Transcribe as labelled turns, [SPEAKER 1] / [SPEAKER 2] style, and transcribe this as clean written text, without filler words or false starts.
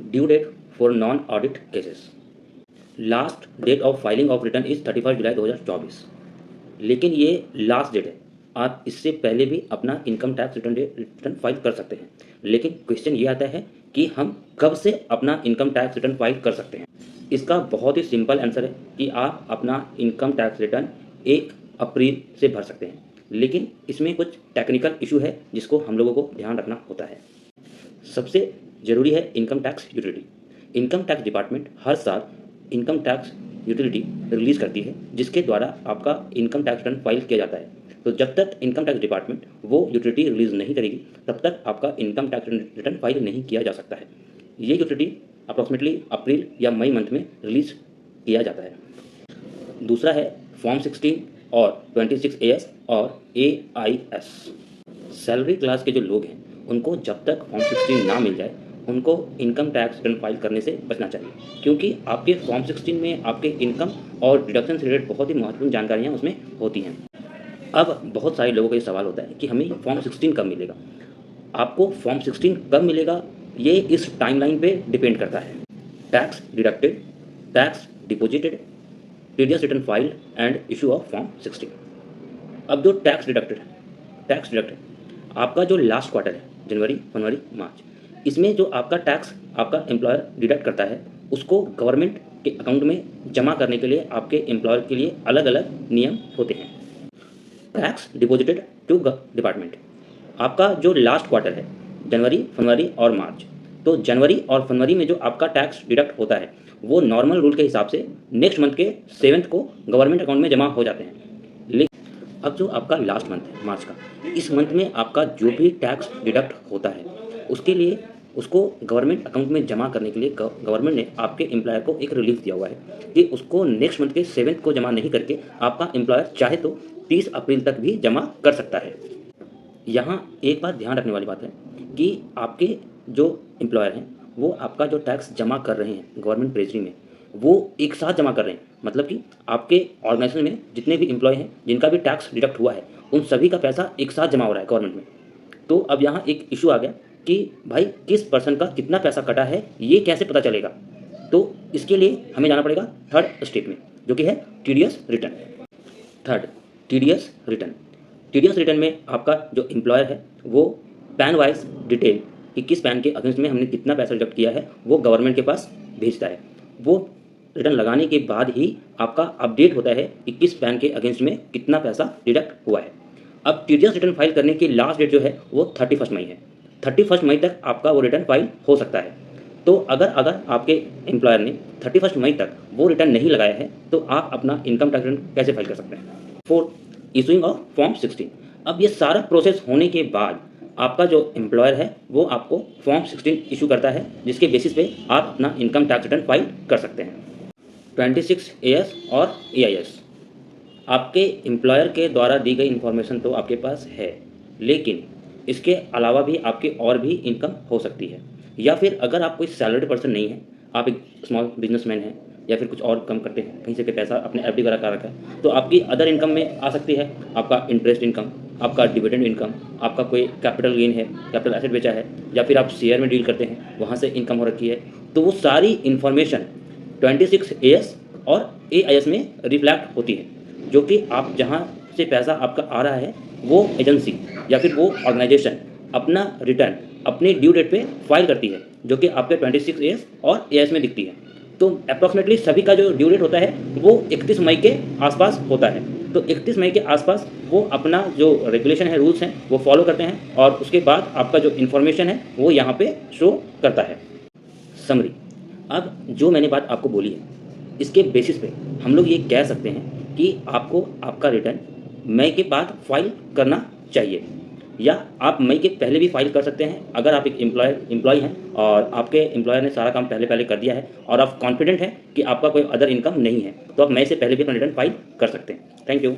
[SPEAKER 1] Due date for non audit cases. Last date of filing of return is 31 July 2024। लेकिन ये last date है, आप इससे पहले भी अपना इनकम टैक्स रिटर्न फाइल कर सकते हैं। लेकिन क्वेश्चन ये आता है कि हम कब से अपना इनकम टैक्स रिटर्न फाइल कर सकते हैं। इसका बहुत ही सिंपल आंसर है कि आप अपना इनकम टैक्स रिटर्न 1 अप्रैल से भर सकते हैं। लेकिन इसमें कुछ टेक्निकल इशू है जिसको हम लोगों को ध्यान रखना होता है। सबसे ज़रूरी है income tax utility. Income tax department हर साल इनकम टैक्स यूटिलिटी रिलीज़ करती है जिसके द्वारा आपका इनकम टैक्स रिटर्न फाइल किया जाता है। तो जब तक इनकम टैक्स डिपार्टमेंट वो यूटिलिटी रिलीज़ नहीं करेगी तब तक आपका इनकम टैक्स रिटर्न फाइल नहीं किया जा सकता है। ये यूटिलिटी अप्रॉक्सीमेटली अप्रैल या मई मंथ में रिलीज़ किया जाता है। दूसरा है फॉर्म 16 और 26 AS और AIS। सैलरी क्लास के जो लोग हैं उनको जब तक फॉर्म 16 ना मिल जाए उनको इनकम टैक्स रिटर्न फाइल करने से बचना चाहिए, क्योंकि आपके फॉर्म 16 में आपके इनकम और डिडक्शन से रिलेटेड बहुत ही महत्वपूर्ण जानकारियाँ उसमें होती हैं। अब बहुत सारे लोगों का ये सवाल होता है कि हमें फॉर्म 16 कब मिलेगा। आपको फॉर्म 16 कब मिलेगा ये इस टाइमलाइन पे डिपेंड करता है। Tax deducted, tax deposited, TDS return filed and issue of form 16। अब जो टैक्स डिडक्टेड आपका जो लास्ट क्वार्टर है, जनवरी, फरवरी, मार्च, इसमें जो आपका टैक्स आपका एम्प्लॉयर डिडक्ट करता है उसको गवर्नमेंट के अकाउंट में जमा करने के लिए आपके एम्प्लॉयर के लिए अलग अलग नियम होते हैं। टैक्स डिपॉजिटेड टू डिपार्टमेंट, आपका जो लास्ट क्वार्टर है, जनवरी, फरवरी और मार्च, तो जनवरी और फरवरी में जो आपका टैक्स डिडक्ट होता है वो नॉर्मल रूल के हिसाब से नेक्स्ट मंथ के 7th को गवर्नमेंट अकाउंट में जमा हो जाते हैं। लेकिन अब जो आपका लास्ट मंथ है, मार्च का, इस मंथ में आपका जो भी टैक्स डिडक्ट होता है उसके लिए उसको गवर्नमेंट अकाउंट में जमा करने के लिए गवर्नमेंट ने आपके एम्प्लॉयर को एक रिलीफ दिया हुआ है कि उसको नेक्स्ट मंथ के 7th को जमा नहीं करके आपका एम्प्लॉयर चाहे तो 30 अप्रैल तक भी जमा कर सकता है। यहाँ एक बात ध्यान रखने वाली बात है कि आपके जो एम्प्लॉयर हैं वो आपका जो टैक्स जमा कर रहे हैं गवर्नमेंट ट्रेजरी में वो एक साथ जमा कर रहे हैं। मतलब कि आपके ऑर्गेनाइजेशन में जितने भी एम्प्लॉय हैं जिनका भी टैक्स डिडक्ट हुआ है उन सभी का पैसा एक साथ जमा हो रहा है गवर्नमेंट में। तो अब यहाँ एक इशू आ गया कि भाई किस पर्सन का कितना पैसा कटा है ये कैसे पता चलेगा। तो इसके लिए हमें जाना पड़ेगा थर्ड स्टेप में, जो कि है TDS return. Third, TDS return में आपका जो एम्प्लॉयर है वो पैन वाइज डिटेल कि किस पैन के अगेंस्ट में हमने कितना पैसा डिडक्ट किया है वो गवर्नमेंट के पास भेजता है। वो रिटर्न लगाने के बाद ही आपका अपडेट होता है कि किस पैन के अगेंस्ट में कितना पैसा डिडक्ट हुआ है। अब टीडीएस रिटर्न फाइल करने की लास्ट डेट जो है वो 31 मई है। 31 मई तक आपका वो रिटर्न फाइल हो सकता है। तो अगर आपके एम्प्लॉयर ने 31 मई तक वो रिटर्न नहीं लगाया है तो आप अपना इनकम टैक्स रिटर्न कैसे फाइल कर सकते हैं। 4, इशूइंग ऑफ फॉर्म 16। अब ये सारा प्रोसेस होने के बाद आपका जो एम्प्लॉयर है वो आपको फॉर्म 16 इशू करता है जिसके बेसिस पे आप अपना इनकम टैक्स रिटर्न फाइल कर सकते हैं। 26 AS और AIS, आपके एम्प्लॉयर के द्वारा दी गई इन्फॉर्मेशन तो आपके पास है, लेकिन इसके अलावा भी आपके और भी इनकम हो सकती है। या फिर अगर आप कोई सैलरीड पर्सन नहीं है, आप एक स्मॉल बिजनेसमैन हैं या फिर कुछ और कम करते हैं, कहीं से पैसा अपने एफडी वगैरह का रखा है, तो आपकी अदर इनकम में आ सकती है आपका इंटरेस्ट इनकम, आपका डिविडेंड इनकम, आपका कोई कैपिटल गेन है, कैपिटल एसेट बेचा है, या फिर आप शेयर में डील करते हैं वहाँ से इनकम हो रखी है। तो वो सारी इन्फॉर्मेशन 26 AS और AIS में रिफ्लेक्ट होती है, जो कि आप जहाँ से पैसा आपका आ रहा है वो एजेंसी या फिर वो ऑर्गेनाइजेशन अपना रिटर्न अपने ड्यू डेट पे फाइल करती है, जो कि आपके 26 AS और AIS में दिखती है। तो अप्रॉक्सीमेटली सभी का जो ड्यू डेट होता है वो 31 मई के आसपास होता है। तो 31 मई के आसपास वो अपना जो रेगुलेशन है, रूल्स हैं, वो फॉलो करते हैं और उसके बाद आपका जो इन्फॉर्मेशन है वो यहाँ पे शो करता है। समरी, अब जो मैंने बात आपको बोली है इसके बेसिस पे हम लोग ये कह सकते हैं कि आपको आपका रिटर्न मई के बाद फाइल करना चाहिए, या आप मई के पहले भी फाइल कर सकते हैं अगर आप एक एम्प्लॉय हैं और आपके एम्प्लॉयर ने सारा काम पहले कर दिया है और आप कॉन्फिडेंट हैं कि आपका कोई अदर इनकम नहीं है, तो आप मई से पहले भी अपना रिटर्न फाइल कर सकते हैं। Thank you.